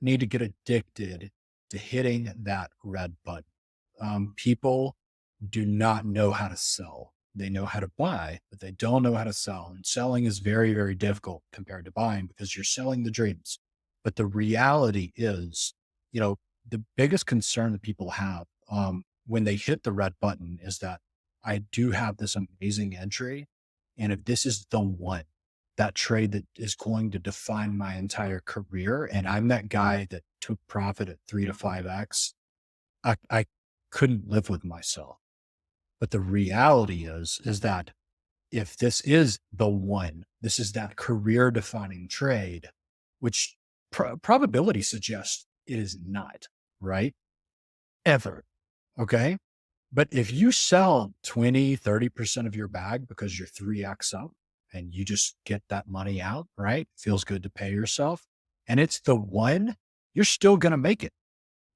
you need to get addicted to hitting that red button. People do not know how to sell. They know how to buy, but they don't know how to sell. And selling is very, very difficult compared to buying because you're selling the dreams. But the reality is, the biggest concern that people have when they hit the red button is that I do have this amazing entry. And if this is the one, that trade that is going to define my entire career, and I'm that guy that took profit at 3 to 5x, I couldn't live with myself. But the reality is that if this is the one, this is that career defining trade, which probability suggests it is not, right? Ever. Okay. But if you sell 20, 30% of your bag because you're 3x up and you just get that money out, right? Feels good to pay yourself. And it's the one, you're still going to make it.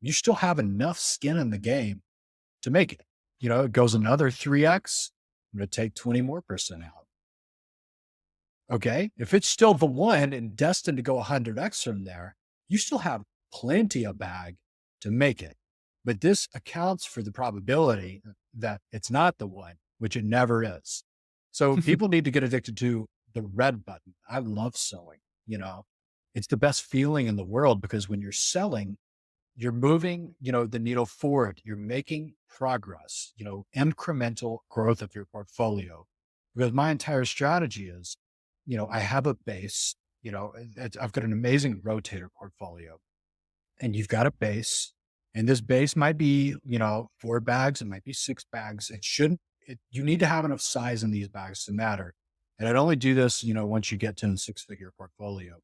You still have enough skin in the game to make it. It goes another 3x. I'm going to take 20 more percent out. Okay. If it's still the one and destined to go 100x from there, you still have plenty of bag to make it. But this accounts for the probability that it's not the one, which it never is. So people need to get addicted to the red button. I love selling, it's the best feeling in the world because when you're selling, you're moving, the needle forward. You're making progress, incremental growth of your portfolio. Because my entire strategy is, I have a base, I've got an amazing rotator portfolio and you've got a base. And this base might be, 4 bags. It might be 6 bags. You need to have enough size in these bags to matter. And I'd only do this, once you get to a 6-figure portfolio.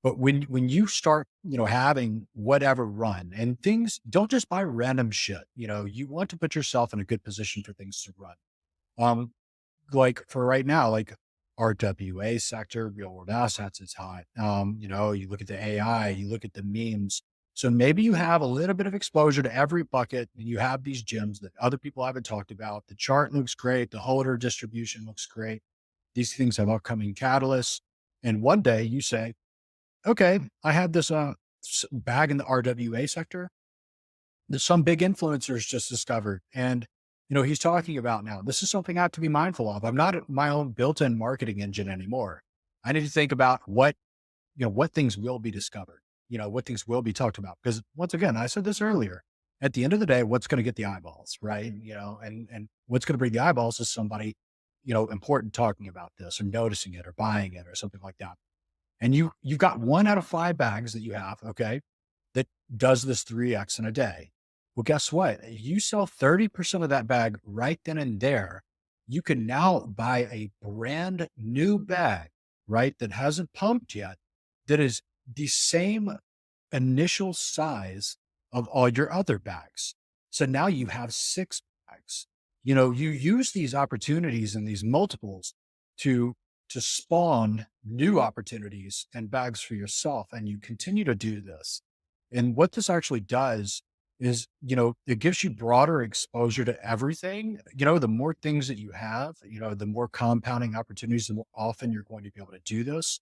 But when you start, having whatever run and things, don't just buy random shit. You want to put yourself in a good position for things to run. Like for right now, like RWA sector, real world assets is hot. You look at the AI, you look at the memes. So maybe you have a little bit of exposure to every bucket and you have these gems that other people haven't talked about. The chart looks great. The holder distribution looks great. These things have upcoming catalysts. And one day you say, okay, I had this bag in the RWA sector that some big influencers just discovered. And, he's talking about now, this is something I have to be mindful of. I'm not my own built-in marketing engine anymore. I need to think about what things will be discovered. What things will be talked about. Because once again, I said this earlier, at the end of the day, what's going to get the eyeballs, right? And what's going to bring the eyeballs is somebody, important talking about this or noticing it or buying it or something like that. And you've got 1 out of 5 bags that you have, okay, that does this 3x in a day. Well, guess what? If you sell 30% of that bag right then and there, you can now buy a brand new bag, right? That hasn't pumped yet, that is the same initial size of all your other bags. So now you have 6 bags. You use these opportunities and these multiples to spawn new opportunities and bags for yourself. And you continue to do this. And what this actually does is, it gives you broader exposure to everything. The more things that you have, the more compounding opportunities, the more often you're going to be able to do this.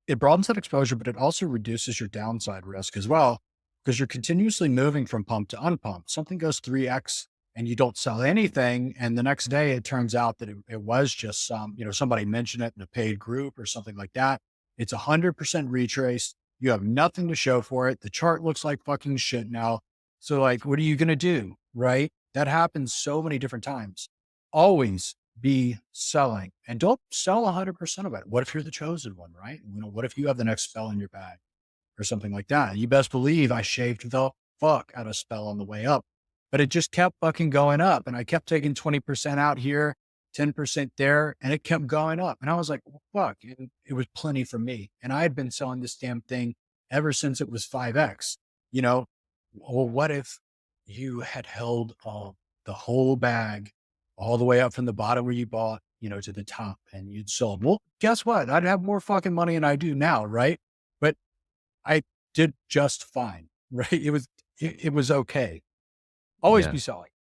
It broadens that exposure, but it also reduces your downside risk as well, because you're continuously moving from pump to unpump. Something goes 3x and you don't sell anything. And the next day it turns out that it was just somebody mentioned it in a paid group or something like that. It's 100% retrace. You have nothing to show for it. The chart looks like fucking shit now. So like, what are you going to do? Right? That happens so many different times. Always be selling and don't sell 100% of it. What if you're the chosen one, right? What if you have the next spell in your bag or something like that? You best believe I shaved the fuck out of spell on the way up, but it just kept fucking going up. And I kept taking 20% out here, 10% there, and it kept going up. And I was like, well, fuck, it was plenty for me. And I had been selling this damn thing ever since it was 5x, well, what if you had held the whole bag all the way up from the bottom where you bought, to the top and you'd sold? Well, guess what? I'd have more fucking money than I do now. Right. But I did just fine. Right. It was okay. Always Yeah. be selling.